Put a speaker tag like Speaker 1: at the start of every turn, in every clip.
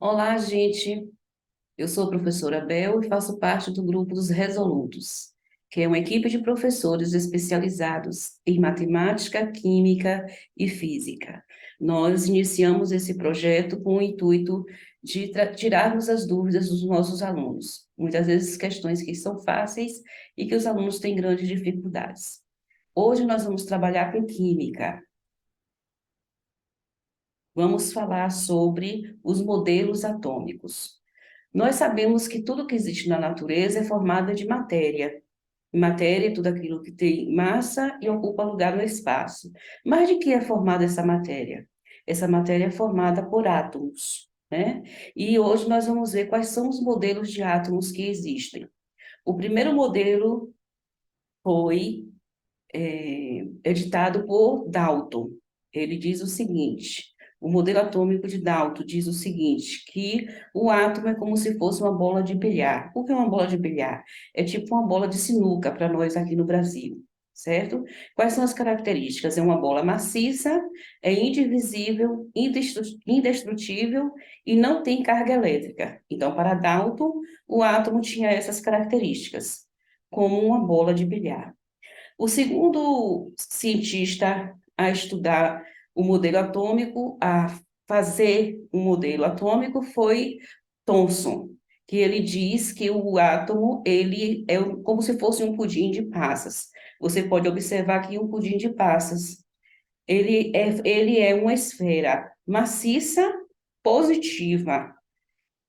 Speaker 1: Olá, gente. Eu sou a professora Bel e faço parte do grupo dos Resolutos, que é uma equipe de professores especializados em matemática, química e física. Nós iniciamos esse projeto com o intuito de tirarmos as dúvidas dos nossos alunos, muitas vezes questões que são fáceis e que os alunos têm grandes dificuldades. Hoje nós vamos trabalhar com química. Vamos falar sobre os modelos atômicos. Nós sabemos que tudo que existe na natureza é formado de matéria. Matéria é tudo aquilo que tem massa e ocupa lugar no espaço. Mas de que é formada essa matéria? Essa matéria é formada por átomos, né? E hoje nós vamos ver quais são os modelos de átomos que existem. O primeiro modelo foi editado por Dalton. Ele diz o seguinte: o modelo atômico de Dalton diz o seguinte, que o átomo é como se fosse uma bola de bilhar. Por que uma bola de bilhar? É tipo uma bola de sinuca para nós aqui no Brasil, certo? Quais são as características? É uma bola maciça, é indivisível, indestrutível e não tem carga elétrica. Então, para Dalton, o átomo tinha essas características, como uma bola de bilhar. O segundo cientista a estudar o modelo atômico, a fazer um modelo atômico, foi Thomson, que ele diz que o átomo ele é como se fosse um pudim de passas. Você pode observar aqui um pudim de passas. Ele é uma esfera maciça, positiva,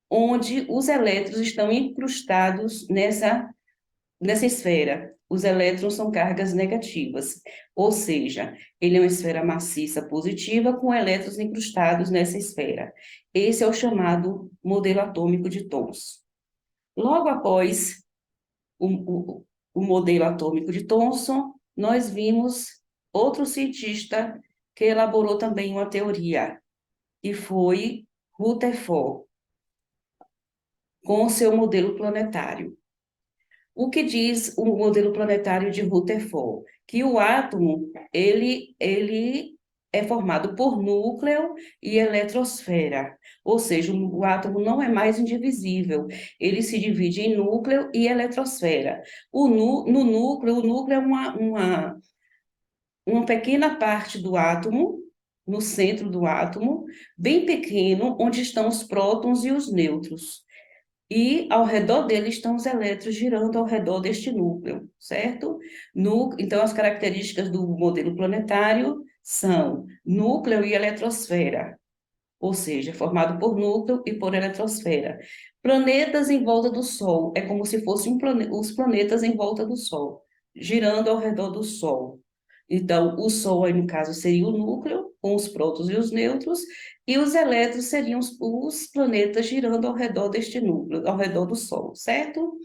Speaker 1: onde os elétrons estão incrustados nessa esfera. Os elétrons são cargas negativas, ou seja, ele é uma esfera maciça positiva com elétrons incrustados nessa esfera. Esse é o chamado modelo atômico de Thomson. Logo após o, o modelo atômico de Thomson, nós vimos outro cientista que elaborou também uma teoria, que foi Rutherford, com o seu modelo planetário. O que diz o modelo planetário de Rutherford? Que o átomo, ele é formado por núcleo e eletrosfera, ou seja, o átomo não é mais indivisível, ele se divide em núcleo e eletrosfera. No núcleo, o núcleo é uma pequena parte do átomo, no centro do átomo, bem pequeno, onde estão os prótons e os nêutrons. E ao redor dele estão os elétrons girando ao redor deste núcleo, certo? Então, as características do modelo planetário são núcleo e eletrosfera, ou seja, formado por núcleo e por eletrosfera. Planetas em volta do Sol, é como se fossem os planetas em volta do Sol, girando ao redor do Sol. Então, o Sol, aí, no caso, seria o núcleo, com os prótons e os nêutrons, e os elétrons seriam os planetas girando ao redor deste núcleo, ao redor do Sol, certo?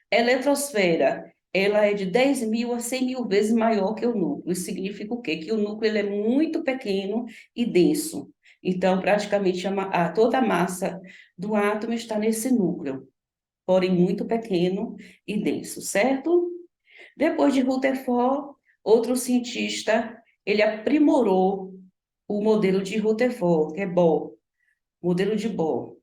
Speaker 1: Eletrosfera, ela é de 10 mil a 100 mil vezes maior que o núcleo. Isso significa o quê? Que o núcleo ele é muito pequeno e denso. Então, praticamente toda a massa do átomo está nesse núcleo, porém muito pequeno e denso, certo? Depois de Rutherford, outro cientista, ele aprimorou o modelo de Rutherford, que é Bohr, modelo de Bohr.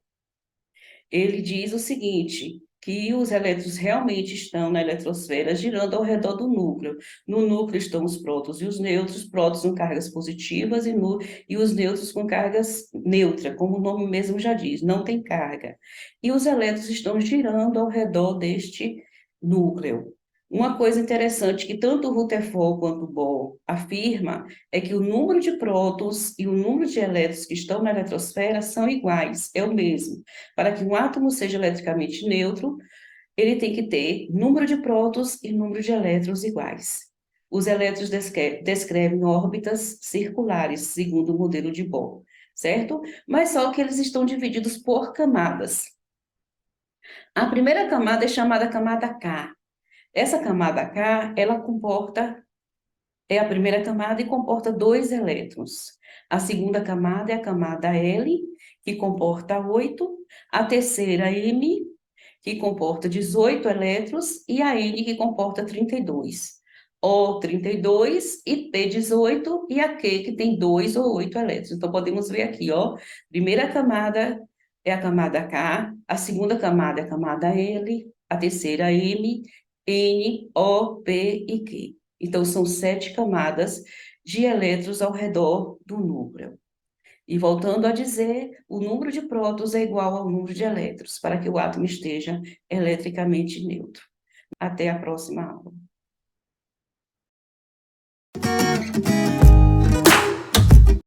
Speaker 1: Ele diz o seguinte, que os elétrons realmente estão na eletrosfera girando ao redor do núcleo. No núcleo estão os prótons e os nêutrons, prótons com cargas positivas e os nêutrons com cargas neutra, como o nome mesmo já diz, não tem carga. E os elétrons estão girando ao redor deste núcleo. Uma coisa interessante que tanto Rutherford quanto Bohr afirma é que o número de prótons e o número de elétrons que estão na eletrosfera são iguais, é o mesmo. Para que um átomo seja eletricamente neutro, ele tem que ter número de prótons e número de elétrons iguais. Os elétrons descrevem órbitas circulares, segundo o modelo de Bohr, certo? Mas só que eles estão divididos por camadas. A primeira camada é chamada camada K. Essa camada K, ela é a primeira camada e comporta dois elétrons. A segunda camada é a camada L, que comporta 8. A terceira M, que comporta 18 elétrons, e a N, que comporta 32. O 32 e P 18 e a Q, que tem 2 ou 8 elétrons. Então, podemos ver aqui, ó, primeira camada é a camada K, a segunda camada é a camada L, a terceira M, N, O, P e Q. Então, são 7 camadas de elétrons ao redor do núcleo. E voltando a dizer, o número de prótons é igual ao número de elétrons, para que o átomo esteja eletricamente neutro. Até a próxima aula.